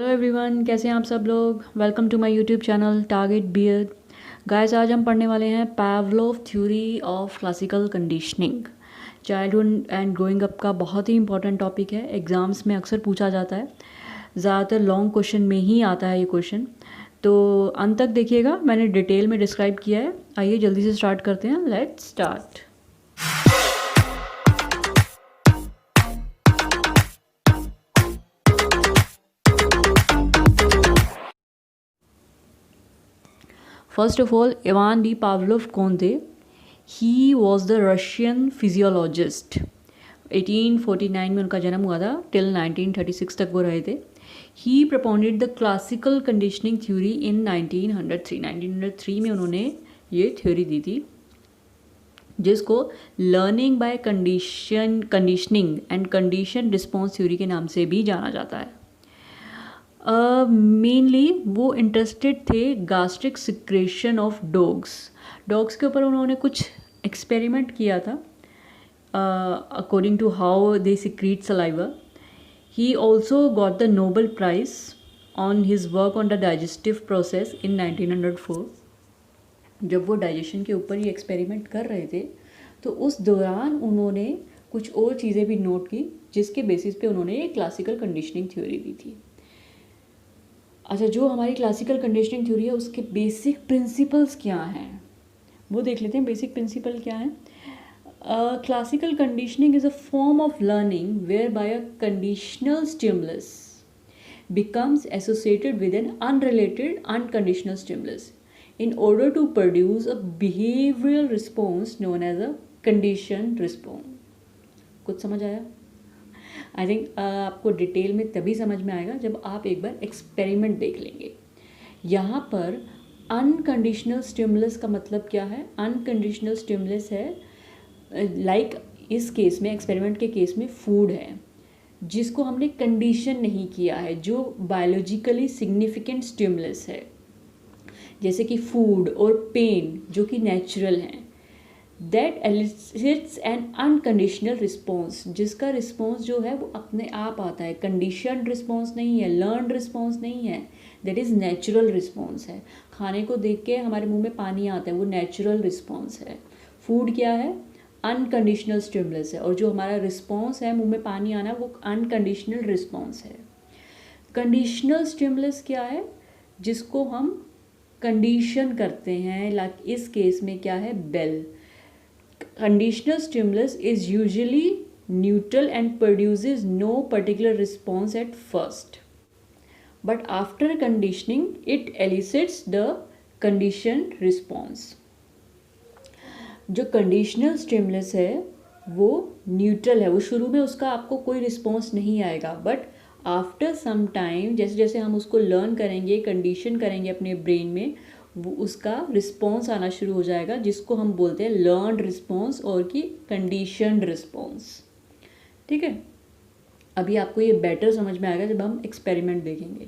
Hello everyone, कैसे हैं आप सब लोग। Welcome to my YouTube channel target beard. Guys, आज हम पढ़ने वाले हैं Pavlov theory of classical conditioning. Childhood and growing up का बहुत ही इंपॉर्टेंट टॉपिक है। एग्ज़ाम्स में अक्सर पूछा जाता है, ज़्यादातर लॉन्ग क्वेश्चन में ही आता है ये क्वेश्चन। तो अंत तक देखिएगा, मैंने डिटेल में डिस्क्राइब किया है। आइए जल्दी से स्टार्ट करते हैं। Let's start. First of all, Ivan D Pavlov कौन थे? He was the Russian physiologist. 1849 में उनका जन्म हुआ था, टिल 1936 तक वो रहे थे। ही प्रपोनेट द क्लासिकल कंडीशनिंग थ्योरी इन 1903 में उन्होंने ये थ्योरी दी थी, जिसको learning by conditioning and condition response theory के नाम से भी जाना जाता है। मेनली वो इंटरेस्टेड थे गास्ट्रिक सिक्रेशन ऑफ डॉग्स के ऊपर उन्होंने कुछ एक्सपेरिमेंट किया था, according to how they secrete saliva. He also got the Nobel prize on his work on the digestive process in 1904। जब वो डाइजेशन के ऊपर ही एक्सपेरिमेंट कर रहे थे तो उस दौरान उन्होंने कुछ और चीज़ें भी नोट की, जिसके बेसिस पे उन्होंने एक क्लासिकल कंडीशनिंग थ्योरी दी थी। अच्छा, जो हमारी क्लासिकल कंडीशनिंग थ्योरी है उसके बेसिक प्रिंसिपल्स क्या हैं वो देख लेते हैं। बेसिक प्रिंसिपल क्या है? Classical conditioning is a form of learning whereby a conditional stimulus becomes associated with an unrelated unconditional stimulus in order to produce a behavioral response known as a conditioned response. कुछ समझ आया? I think आपको detail में तभी समझ में आएगा जब आप एक बार एक्सपेरिमेंट देख लेंगे। यहाँ पर अनकंडीशनल स्टिमुलस का मतलब क्या है? अनकंडीशनल स्टिमुलस है लाइक इस केस में, एक्सपेरिमेंट के केस में फूड है जिसको हमने कंडीशन नहीं किया है, जो बायोलॉजिकली सिग्निफिकेंट स्टिमुलस है, जैसे कि फूड और पेन जो कि नेचुरल हैं। दैट एलिसिट्स एन अनकंडीशनल रिस्पॉन्स, जिसका रिस्पॉन्स जो है वो अपने आप आता है। कंडीशनड रिस्पॉन्स नहीं है, लर्नड रिस्पॉन्स नहीं है, दैट इज़ नेचुरल रिस्पॉन्स है। खाने को देख के हमारे मुंह में पानी आता है, वो नेचुरल रिस्पॉन्स है। फूड क्या है? अनकंडीशनल स्टिमुलस है, और जो हमारा रिस्पॉन्स है मुंह में पानी आना, वो अनकंडीशनल रिस्पॉन्स है। कंडीशनल स्टिमुलस क्या है? जिसको हम कंडीशन करते हैं, लाइक इस केस में क्या है? Bell. Conditional stimulus is usually neutral and produces no particular response at first, but after conditioning it elicits the conditioned response. जो कंडीशनल स्टिमुलस है वो न्यूट्रल है, वो शुरू में उसका आपको कोई रिस्पॉन्स नहीं आएगा, बट आफ्टर सम टाइम जैसे जैसे हम उसको लर्न करेंगे, कंडीशन करेंगे अपने ब्रेन में, वो उसका रिस्पॉन्स आना शुरू हो जाएगा, जिसको हम बोलते हैं लर्नड रिस्पॉन्स और कि कंडीशनड रिस्पॉन्स। ठीक है, अभी आपको ये बेटर समझ में आएगा जब हम एक्सपेरिमेंट देखेंगे।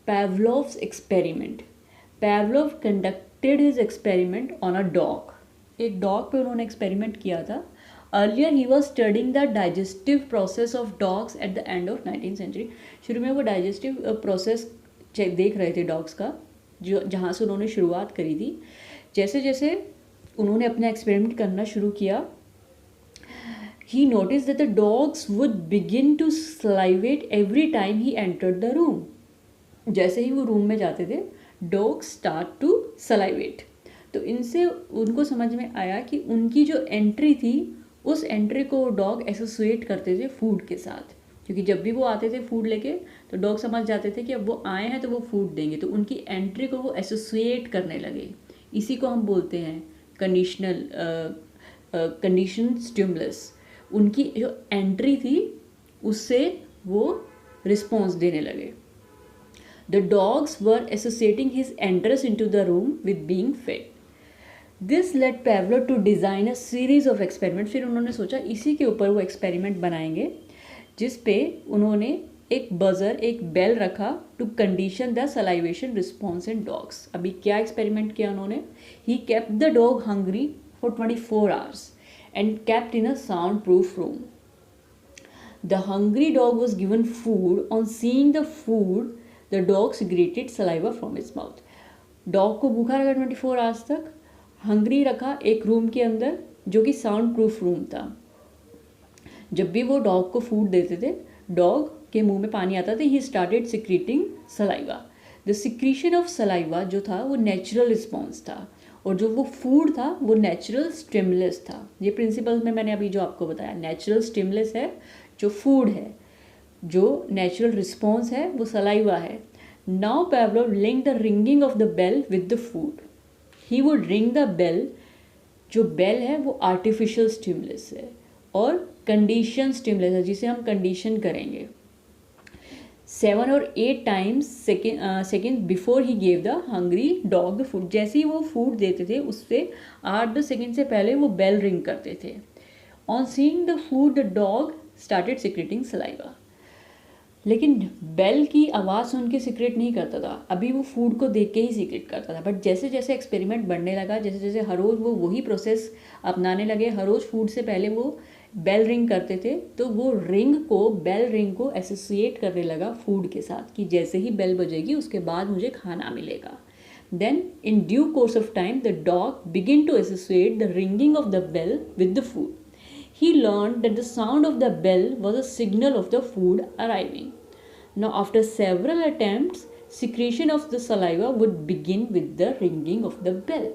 Pavlov's experiment. Pavlov conducted his experiment on a dog. एक डॉग पे उन्होंने एक्सपेरिमेंट किया था। Earlier he was studying the digestive process of dogs at the end of 19th century. शुरू में वो डाइजेस्टिव प्रोसेस देख रहे थे डॉग्स का, जो जहाँ से उन्होंने शुरुआत करी थी। जैसे जैसे उन्होंने अपना एक्सपेरिमेंट करना शुरू किया, he noticed that the dogs would begin to salivate every time he entered the room. जैसे ही वो रूम में जाते थे, dogs start to salivate. तो इनसे उनको समझ में आया कि उनकी जो एंट्री थी, उस एंट्री को डॉग एसोसिएट करते थे फूड के साथ, क्योंकि जब भी वो आते थे फूड लेके तो डॉग समझ जाते थे कि अब वो आए हैं तो वो फूड देंगे, तो उनकी एंट्री को वो एसोसिएट करने लगे। इसी को हम बोलते हैं कंडीशन स्टिमुलस। उनकी जो एंट्री थी उससे वो रिस्पॉन्स देने लगे। The dogs were associating his entrance into the room with being fed. This led Pavlov to design a series of experiment. फिर उन्होंने सोचा इसी के ऊपर वो एक्सपेरिमेंट बनाएंगे, जिस पे उन्होंने एक बजर, एक बेल रखा to condition the salivation response in dogs. अभी क्या एक्सपेरिमेंट किया उन्होंने? He kept the dog hungry for 24 hours and kept in a soundproof room. The hungry dog was given food. On seeing the food, the dog secreted saliva from its mouth. Dog को भूखा रखा 24 hours तक, hungry रखा एक room के अंदर जो कि साउंड प्रूफ रूम था। जब भी वो डॉग को फूड देते थे, डॉग के मुंह में पानी आता था, he started secreting saliva. The secretion of saliva जो था वो नेचुरल रिस्पॉन्स था, और जो वो फूड था वो नेचुरल स्टिमुलस था। ये प्रिंसिपल में मैंने अभी जो आपको बताया, नेचुरल स्टिमुलस है जो फूड है, जो नेचुरल रिस्पॉन्स है वो सलाइवा है। Now Pavlov linked the ringing of the bell with the food. He would ring the bell, जो बेल है वो आर्टिफिशियल स्टिमुलस है और कंडीशन स्टिमुलस है जिसे हम कंडीशन करेंगे। 7 और 8 times second before he gave the hungry dog the food. जैसे ही वो फूड देते थे उससे 8-10 सेकेंड से पहले वो बेल रिंग करते थे। On seeing the food the dog started secreting saliva. लेकिन बेल की आवाज़ सुन के सीक्रेट नहीं करता था, अभी वो फूड को देख के ही सीक्रेट करता था। बट जैसे जैसे एक्सपेरिमेंट बढ़ने लगा, जैसे जैसे हर रोज़ वो वही प्रोसेस अपनाने लगे, हर रोज़ फूड से पहले वो बेल रिंग करते थे, तो वो बेल रिंग को एसोसिएट करने लगा फूड के साथ कि जैसे ही बेल बजेगी उसके बाद मुझे खाना मिलेगा। Then in due course of time the dog begin to associate the ringing of the bell with the food. He learned that the sound of the bell was a signal of the food arriving. Now, after several attempts, secretion of the saliva would begin with the ringing of the bell.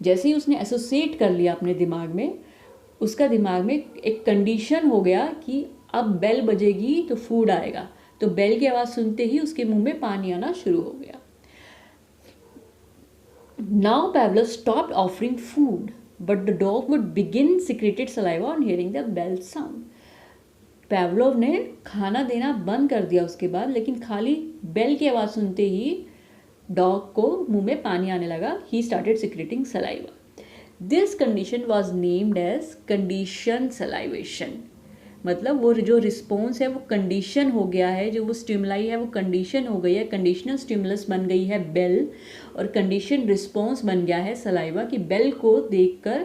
जैसे ही उसने associate कर लिया अपने दिमाग में, उसका दिमाग में एक कंडीशन हो गया कि अब बेल बजेगी तो फूड आएगा, तो बेल की आवाज़ सुनते ही उसके मुंह में पानी आना शुरू हो गया। Now Pavlov stopped offering food, but the dog would begin secreted saliva on hearing the bell sound. Pavlov ने खाना देना बंद कर दिया उसके बाद, लेकिन खाली बेल की आवाज़ सुनते ही डॉग को मुंह में पानी आने लगा। He started secreting saliva. This condition was named as conditioned salivation. मतलब वो जो रिस्पॉन्स है वो कंडीशन हो गया है, जो वो स्टिमुलाई है वो कंडीशन हो गई है, कंडीशनल स्टिमुलस बन गई है बेल, और कंडीशन रिस्पॉन्स बन गया है सलाइवा कि बेल को देखकर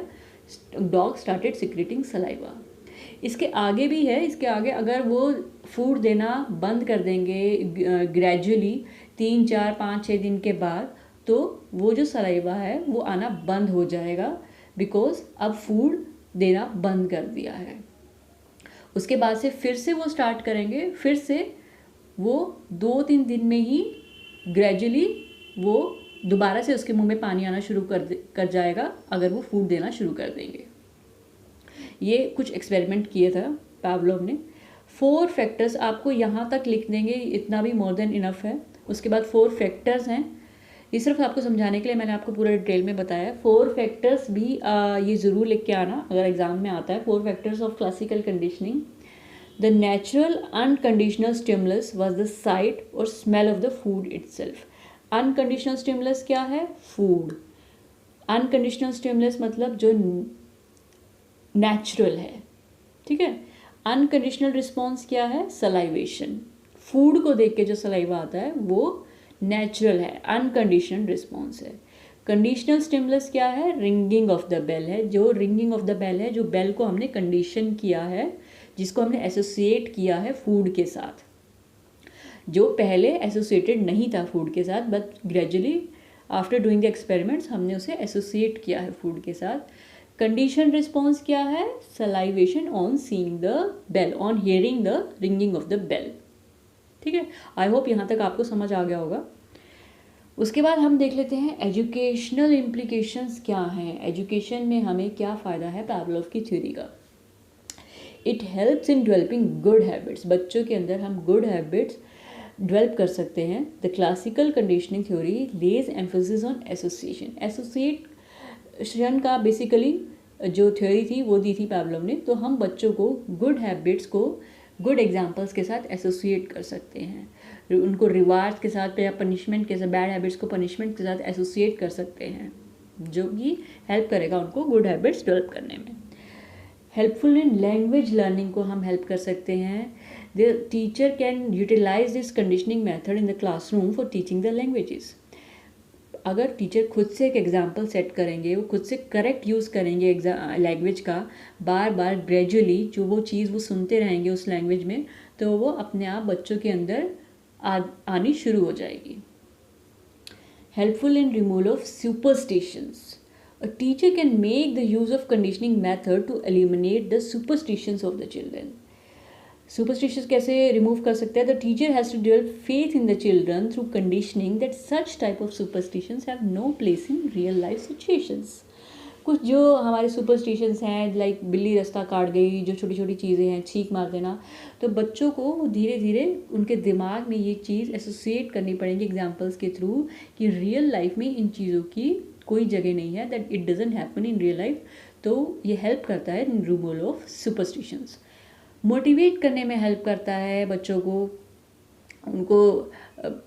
डॉग स्टार्टेड सिक्रेटिंग सलाइवा। इसके आगे भी है, इसके आगे अगर वो फूड देना बंद कर देंगे ग्रेजुअली 3, 4, 5, 6 दिन के बाद, तो वो जो सलाइवा है वो आना बंद हो जाएगा, बिकॉज अब फूड देना बंद कर दिया है। उसके बाद से फिर से वो स्टार्ट करेंगे, फिर से वो 2-3 दिन में ही ग्रेजुअली वो दोबारा से उसके मुंह में पानी आना शुरू कर जाएगा अगर वो फूड देना शुरू कर देंगे। ये कुछ एक्सपेरिमेंट किए था पावलोव ने। 4 फैक्टर्स आपको यहाँ तक लिख देंगे, इतना भी मोर देन इनफ है। उसके बाद 4 फैक्टर्स हैं, ये सिर्फ आपको समझाने के लिए मैंने आपको पूरा डिटेल में बताया है। 4 फैक्टर्स भी ये ज़रूर लिख के आना अगर एग्जाम में आता है। 4 factors of classical conditioning. The natural unconditional stimulus was the sight और smell of the food itself. Unconditional stimulus क्या है? फूड। अनकंडीशनल स्टिमुलस मतलब जो नेचुरल है, ठीक है। अनकंडीशनल रिस्पॉन्स क्या है? सलाइवेशन। फूड को देख के जो सलाइवा आता है वो नेचुरल है, अनकंडीशनल रिस्पॉन्स है। कंडीशनल स्टिमुलस क्या है? रिंगिंग ऑफ द बेल है। जो रिंगिंग ऑफ द बेल है, जो बेल को हमने कंडीशन किया है, जिसको हमने एसोसिएट किया है फूड के साथ, जो पहले एसोसिएटेड नहीं था फूड के साथ, but gradually after doing the experiments हमने उसे एसोसिएट किया है फूड के साथ। कंडीशन रिस्पॉन्स क्या है? Salivation on seeing the bell, on hearing the ringing of the bell, ठीक है। आई होप यहाँ तक आपको समझ आ गया होगा। उसके बाद हम देख लेते हैं एजुकेशनल इम्प्लीकेशंस क्या हैं, एजुकेशन में हमें क्या फ़ायदा है पावलोव की थ्योरी का। It helps in developing good habits, बच्चों के अंदर हम गुड हैबिट्स डेवलप कर सकते हैं। The classical conditioning theory lays emphasis on association. Association का बेसिकली जो थ्योरी थी वो दी थी पावलोव ने, तो हम बच्चों को गुड हैबिट्स को गुड एग्जाम्पल्स के साथ एसोसिएट कर सकते हैं, उनको रिवार्ड्स के साथ या पनिशमेंट के साथ, बैड हैबिट्स को पनिशमेंट के साथ एसोसिएट कर सकते हैं, जो कि हेल्प करेगा उनको गुड हैबिट्स डेवलप करने में। हेल्पफुल इन लैंग्वेज लर्निंग को हम हेल्प कर सकते हैं। The teacher can utilise this conditioning method in the classroom for teaching the languages. अगर टीचर खुद से एक एग्जाम्पल सेट करेंगे, वो खुद से करेक्ट यूज़ करेंगे लैंग्वेज का, बार बार ग्रेजुअली जो वो चीज़ वो सुनते रहेंगे उस लैंग्वेज में, तो वो अपने आप बच्चों के अंदर आनी शुरू हो जाएगी। Helpful in removal of superstitions. A teacher can make the use of conditioning method to eliminate the superstitions of the children. Superstitions कैसे रिमूव कर सकते हैं? The teacher has to develop faith in the children through conditioning that such type of superstitions have no place in real life situations. कुछ जो हमारे superstitions हैं, like बिल्ली रास्ता काट गई, जो छोटी छोटी चीज़ें हैं, छींक मार देना, तो बच्चों को धीरे धीरे उनके दिमाग में ये चीज़ एसोसिएट करनी पड़ेगी एग्जांपल्स के थ्रू कि रियल लाइफ में इन चीज़ों की कोई जगह नहीं है, that it doesn't happen in real life. तो ये हेल्प करता है in removal of superstitions. Motivate करने में हेल्प करता है बच्चों को, उनको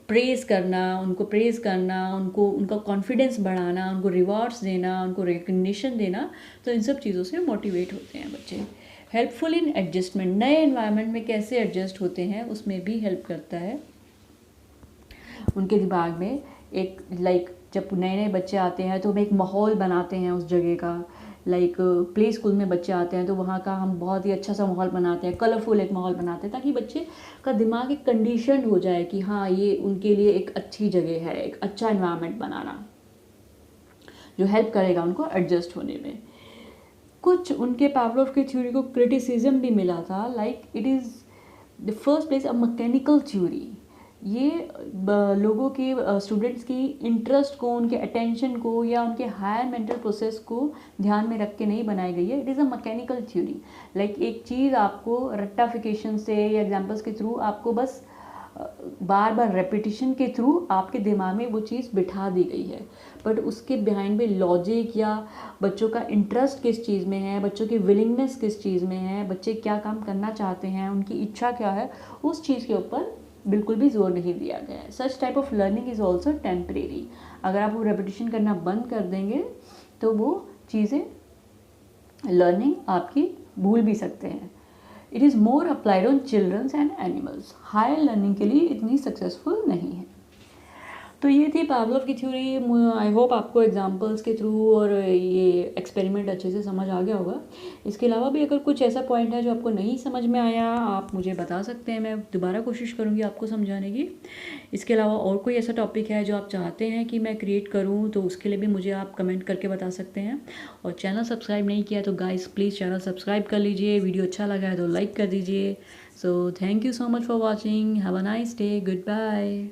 प्रेज़ करना, उनको उनका कॉन्फिडेंस बढ़ाना, उनको रिवॉर्ड्स देना, उनको रिकग्निशन देना, तो इन सब चीज़ों से मोटिवेट होते हैं बच्चे। हेल्पफुल इन एडजस्टमेंट, नए एनवायरनमेंट में कैसे एडजस्ट होते हैं उसमें भी हेल्प करता है। उनके दिमाग में एक जब नए नए बच्चे आते हैं तो हम एक माहौल बनाते हैं उस जगह का, प्ले स्कूल में बच्चे आते हैं तो वहाँ का हम बहुत ही अच्छा सा माहौल बनाते हैं, कलरफुल एक माहौल बनाते हैं, ताकि बच्चे का दिमाग एक कंडीशन हो जाए कि हाँ ये उनके लिए एक अच्छी जगह है, एक अच्छा एनवायरनमेंट बनाना, जो हेल्प करेगा उनको एडजस्ट होने में। कुछ उनके पावलोव की थ्योरी को क्रिटिसिज्म भी मिला था, it is the first place a mechanical theory. ये लोगों के स्टूडेंट्स की इंटरेस्ट को, उनके अटेंशन को या उनके हायर मेंटल प्रोसेस को ध्यान में रख के नहीं बनाई गई है। It is a mechanical theory, एक चीज़ आपको रट्टाफिकेशन से या एग्जांपल्स के थ्रू आपको बस बार बार रेपिटेशन के थ्रू आपके दिमाग में वो चीज़ बिठा दी गई है, बट उसके बिहाइंड में लॉजिक या बच्चों का इंटरेस्ट किस चीज़ में है, बच्चों की विलिंगनेस किस चीज़ में है, बच्चे क्या काम करना चाहते हैं, उनकी इच्छा क्या है, उस चीज़ के ऊपर बिल्कुल भी जोर नहीं दिया गया है। Such type of learning is also temporary. अगर आप वो रेपिटेशन करना बंद कर देंगे तो वो चीज़ें लर्निंग आपकी भूल भी सकते हैं। It is more applied on childrens and animals, higher learning के लिए इतनी सक्सेसफुल नहीं है। तो ये थी पावलोव की थ्योरी। आई होप आपको एग्जांपल्स के थ्रू और ये एक्सपेरिमेंट अच्छे से समझ आ गया होगा। इसके अलावा भी अगर कुछ ऐसा पॉइंट है जो आपको नहीं समझ में आया, आप मुझे बता सकते हैं, मैं दोबारा कोशिश करूँगी आपको समझाने की। इसके अलावा और कोई ऐसा टॉपिक है जो आप चाहते हैं कि मैं क्रिएट करूँ, तो उसके लिए भी मुझे आप कमेंट करके बता सकते हैं। और चैनल सब्सक्राइब नहीं किया तो गाइस प्लीज़ चैनल सब्सक्राइब कर लीजिए, वीडियो अच्छा लगा है तो लाइक कर दीजिए। So thank you so much for watching, have a nice day, good bye.